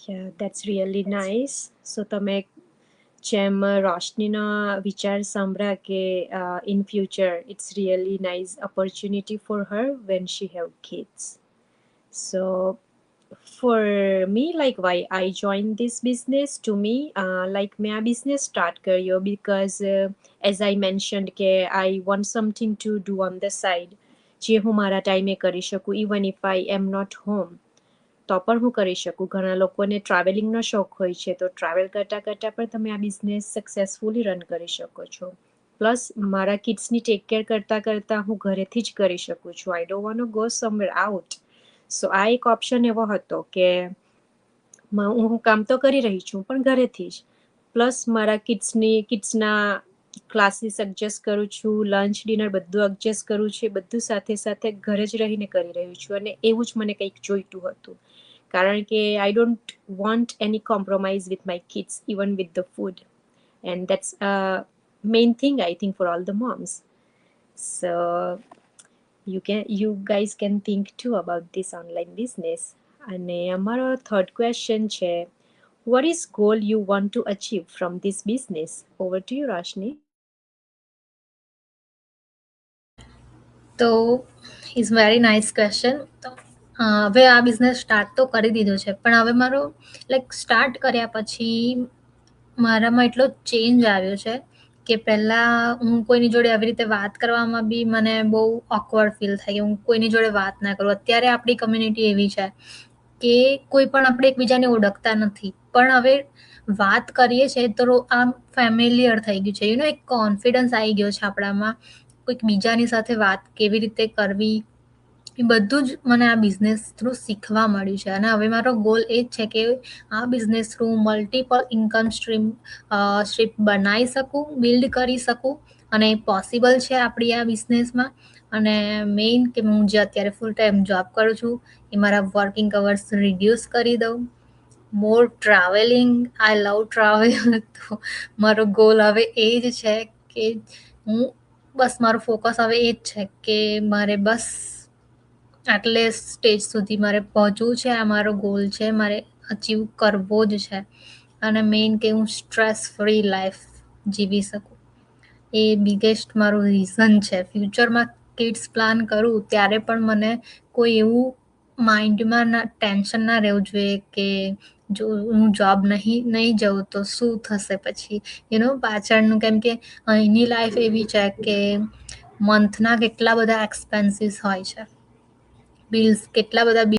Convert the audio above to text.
Yeah, that's really nice. So તમે જેમ રોશનીનો વિચાર સાંભળ્યા કે in future it's really nice opportunity for her when she have kids. So for me, like why I joined this business, to me, like મેં આ business start કર્યો because as I mentioned કે I want something to do on the side જે હું મારા ટાઈમે કરી શકું even if I am not home. તો પણ હું કરી શકું. ઘણા લોકોને ટ્રાવેલિંગનો શોખ હોય છે તો ટ્રાવેલ કરતાં કરતાં પણ તમે આ બિઝનેસ સક્સેસફુલી રન કરી શકો છો. પ્લસ મારા કિડ્સની ટેક કેર કરતાં કરતાં હું ઘરેથી જ કરી શકું છું. I don't want to go somewhere out. So આ એક ઓપ્શન એવો હતો કે હું કામ તો કરી રહી છું પણ ઘરેથી જ. પ્લસ મારા કિડ્સના ક્લાસીસ એડજસ્ટ કરું છું, લંચ ડિનર બધું એડજસ્ટ કરું છું, બધું સાથે સાથે ઘરે જ રહીને કરી રહી છું અને એવું જ મને કંઈક જોઈતું હતું. કારણ કે આઈ don't want any compromise with my kids even with the food and that's main thing I think for all the moms. So you guys can think too about this online business. અને અમારો third question છે, what is goal you want to achieve from this business? Over to you, Roshni. તો is very nice question. તો હવે આ business start તો કરી દીધો છે, પણ હવે મારો લાઈક સ્ટાર્ટ કર્યા પછી મારામાં એટલો ચેન્જ આવ્યો છે કે પહેલાં હું કોઈની જોડે આવી રીતે વાત કરવામાં બી મને બહુ ઓકવર્ડ ફીલ થાય કે હું કોઈની જોડે વાત ના કરું. અત્યારે આપણી કમ્યુનિટી એવી છે કે કોઈ પણ આપણે એકબીજાને ઓળખતા નથી, પણ હવે વાત કરીએ છીએ તો આમ ફેમિલિયર થઈ ગયું છે. એક કોન્ફિડન્સ આવી ગયો છે આપણામાં. કોઈક બીજાની સાથે વાત કેવી રીતે કરવી એ બધું જ મને આ બિઝનેસ થ્રુ શીખવા મળ્યું છે. અને હવે મારો ગોલ એ જ છે કે આ business through multiple income stream બનાવી શકું, બિલ્ડ કરી શકું. અને પોસિબલ છે આપણી આ બિઝનેસમાં. અને મેઇન કે હું જે અત્યારે ફૂલ ટાઈમ જોબ કરું છું એ મારા વર્કિંગ અવર્સ રિડ્યુસ કરી દઉં. મોર ટ્રાવેલિંગ, આઈ લવ ટ્રાવેલ. તો મારો ગોલ હવે એ જ છે કે હું બસ મારું ફોકસ હવે એ જ છે કે મારે બસ આટલે સ્ટેજ સુધી મારે પહોંચવું છે. આ મારો ગોલ છે, મારે અચીવ કરવો જ છે. અને મેઇન કે હું સ્ટ્રેસ ફ્રી લાઈફ જીવી શકું, એ બિગેસ્ટ મારું રીઝન છે. ફ્યુચરમાં કિડ્સ પ્લાન કરું ત્યારે પણ મને કોઈ એવું માઇન્ડમાં ટેન્શન ના રહેવું જોઈએ કે જો હું જોબ નહીં જાઉં તો શું થશે પછી પાછળનું. કેમ કે અહીંની લાઈફ એવી છે કે મંથના કેટલા બધા એક્સપેન્સીસ હોય છે, બિલ્સ કેટલા બધા